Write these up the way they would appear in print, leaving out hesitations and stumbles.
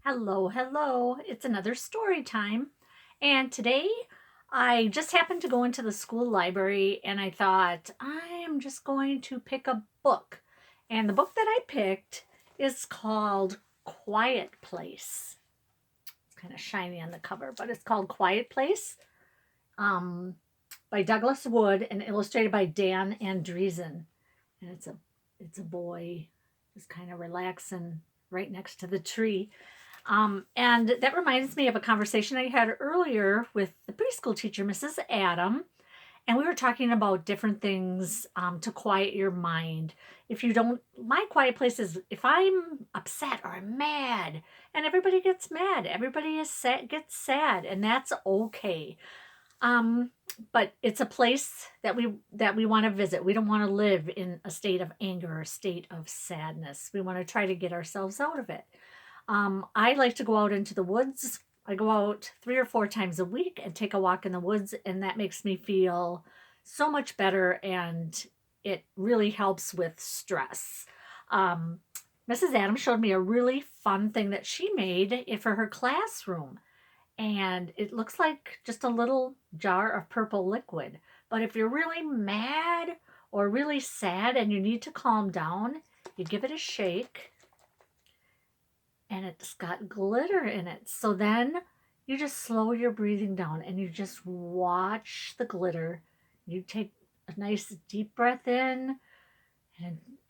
Hello, hello. It's another story time. And today I just happened to go into the school library and I thought, I am just going to pick a book. And the book that I picked is called Quiet Place. It's kind of shiny on the cover, but it's called Quiet Place um, by Douglas Wood and illustrated by Dan Andreessen. And it's a boy just kind of relaxing right next to the tree. And that reminds me of a conversation I had earlier with the preschool teacher, Mrs. Adam. And we were talking about different things to quiet your mind. If you don't, my quiet place is if I'm upset or I'm mad, and everybody gets mad, everybody is sad, gets sad, and that's okay. Um, but it's a place that we want to visit. We don't want to live in a state of anger or a state of sadness. We want to try to get ourselves out of it. I like to go out into the woods. I go out 3 or 4 times a week and take a walk in the woods, and that makes me feel so much better and it really helps with stress. Um, Mrs. Adams showed me a really fun thing that she made for her classroom, and it looks like just a little jar of purple liquid. But if you're really mad or really sad and you need to calm down, you give it a shake and it's got glitter in it. So then you just slow your breathing down and you just watch the glitter. You take a nice deep breath in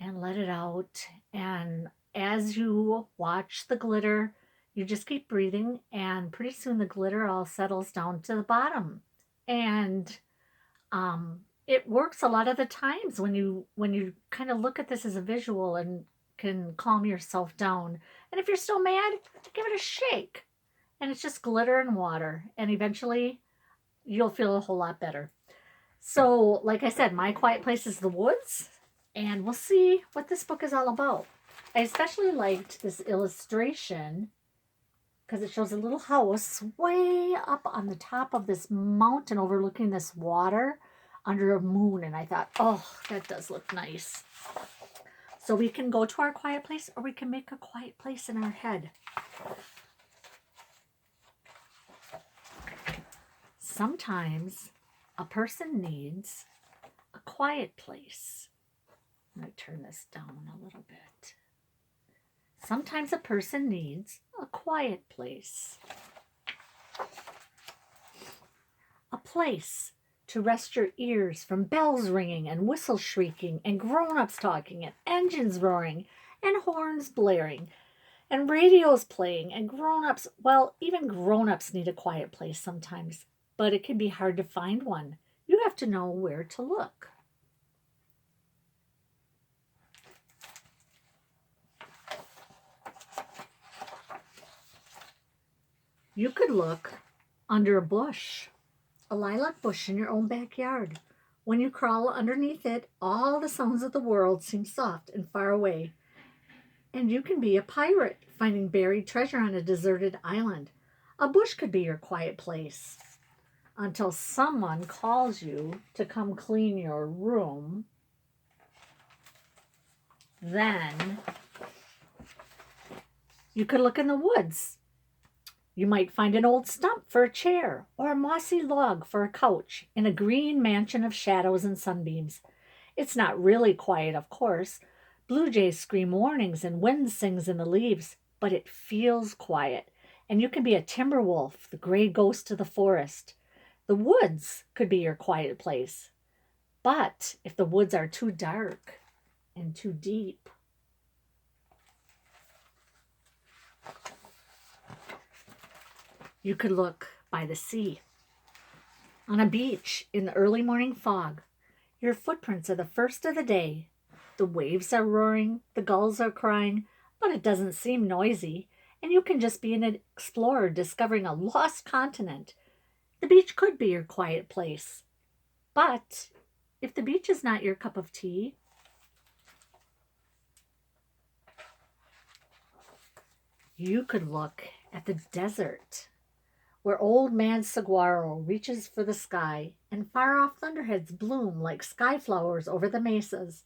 and let it out. And as you watch the glitter, you just keep breathing and pretty soon the glitter all settles down to the bottom. And it works a lot of the times when you kind of look at this as a visual and can calm yourself down. And if you're still mad, give it a shake. And it's just glitter and water. And eventually you'll feel a whole lot better. So, like I said, my quiet place is the woods. And we'll see what this book is all about. I especially liked this illustration because it shows a little house way up on the top of this mountain overlooking this water under a moon. And I thought, oh, that does look nice. So we can go to our quiet place or we can make a quiet place in our head. Sometimes a person needs a quiet place. I'm going to turn this down a little bit. Sometimes a person needs a quiet place. A place to rest your ears from bells ringing and whistles shrieking and grown-ups talking and engines roaring and horns blaring and radios playing and grown-ups, well, even grown-ups need a quiet place sometimes, but it can be hard to find one. You have to know where to look. You could look under a bush, a lilac bush in your own backyard. When you crawl underneath it, all the sounds of the world seem soft and far away. And you can be a pirate finding buried treasure on a deserted island. A bush could be your quiet place until someone calls you to come clean your room. Then you could look in the woods. You might find an old stump for a chair or a mossy log for a couch in a green mansion of shadows and sunbeams. It's not really quiet, of course. Blue jays scream warnings and wind sings in the leaves, but it feels quiet. And you can be a timber wolf, the gray ghost of the forest. The woods could be your quiet place. But if the woods are too dark and too deep, you could look by the sea. On a beach in the early morning fog, your footprints are the first of the day. The waves are roaring, the gulls are crying, but it doesn't seem noisy, and you can just be an explorer discovering a lost continent. The beach could be your quiet place. But if the beach is not your cup of tea, you could look at the desert, where old man saguaro reaches for the sky, and far-off thunderheads bloom like sky flowers over the mesas.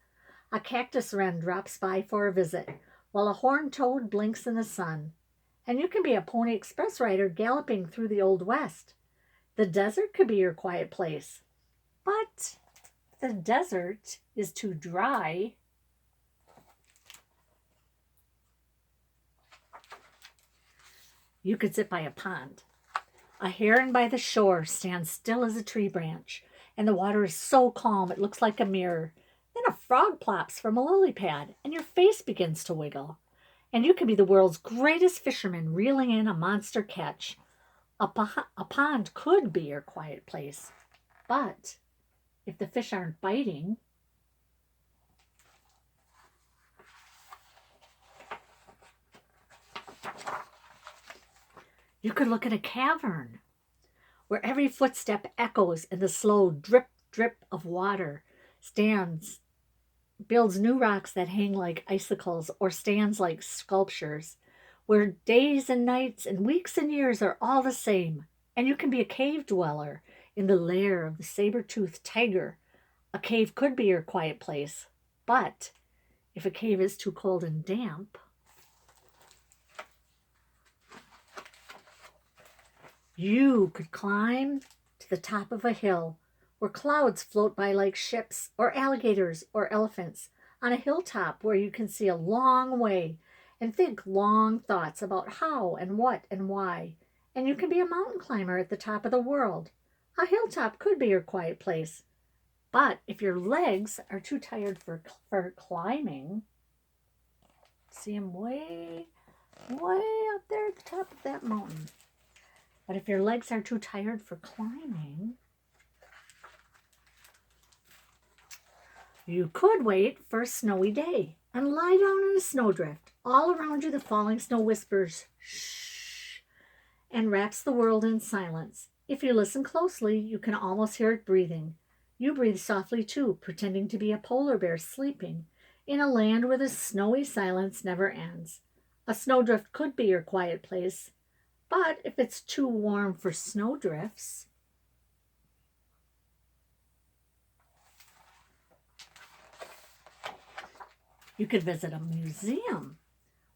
A cactus wren drops by for a visit, while a horned toad blinks in the sun. And you can be a Pony Express rider galloping through the Old West. The desert could be your quiet place. But the desert is too dry. You could sit by a pond. A heron by the shore stands still as a tree branch, and the water is so calm it looks like a mirror. Then a frog plops from a lily pad, and your face begins to wiggle. And you can be the world's greatest fisherman reeling in a monster catch. A pond could be your quiet place. But if the fish aren't biting, you could look at a cavern where every footstep echoes in the slow drip, drip of water, builds new rocks that hang like icicles or stands like sculptures, where days and nights and weeks and years are all the same, and you can be a cave dweller in the lair of the saber-toothed tiger. A cave could be your quiet place, but if a cave is too cold and damp, you could climb to the top of a hill where clouds float by like ships, or alligators or elephants, on a hilltop where you can see a long way and think long thoughts about how and what and why. And you can be a mountain climber at the top of the world. A hilltop could be your quiet place. But if your legs are too tired for climbing, see them way up there at the top of that mountain. But if your legs are too tired for climbing, you could wait for a snowy day and lie down in a snowdrift. All around you, the falling snow whispers, shh, and wraps the world in silence. If you listen closely, you can almost hear it breathing. You breathe softly too, pretending to be a polar bear sleeping in a land where the snowy silence never ends. A snowdrift could be your quiet place, but if it's too warm for snowdrifts, you could visit a museum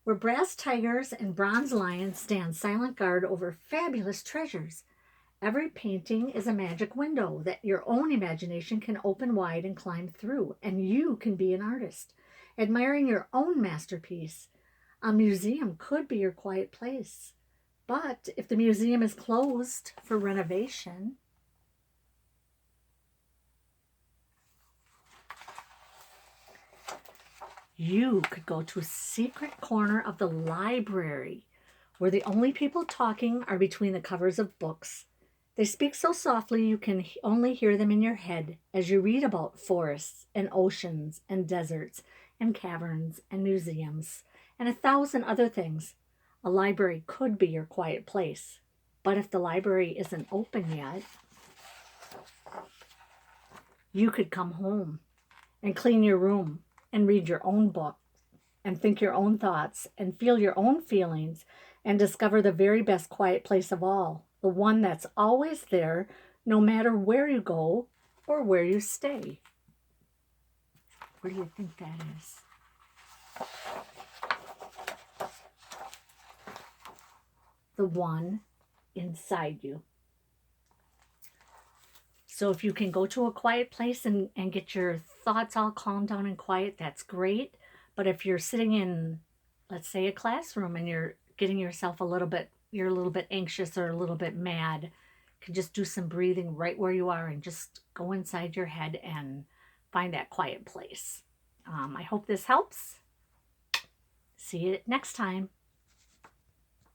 where brass tigers and bronze lions stand silent guard over fabulous treasures. Every painting is a magic window that your own imagination can open wide and climb through, and you can be an artist, admiring your own masterpiece. A museum could be your quiet place, but if the museum is closed for renovation, you could go to a secret corner of the library where the only people talking are between the covers of books. They speak so softly you can only hear them in your head as you read about forests and oceans and deserts and caverns and museums and 1,000 other things. A library could be your quiet place, but if the library isn't open yet, you could come home and clean your room and read your own book and think your own thoughts and feel your own feelings and discover the very best quiet place of all, the one that's always there no matter where you go or where you stay. Where do you think that is? The one inside you. So if you can go to a quiet place and get your thoughts all calmed down and quiet, that's great. But if you're sitting in, let's say, a classroom and you're getting yourself you're a little bit anxious or a little bit mad, you can just do some breathing right where you are and just go inside your head and find that quiet place. I hope this helps. See you next time.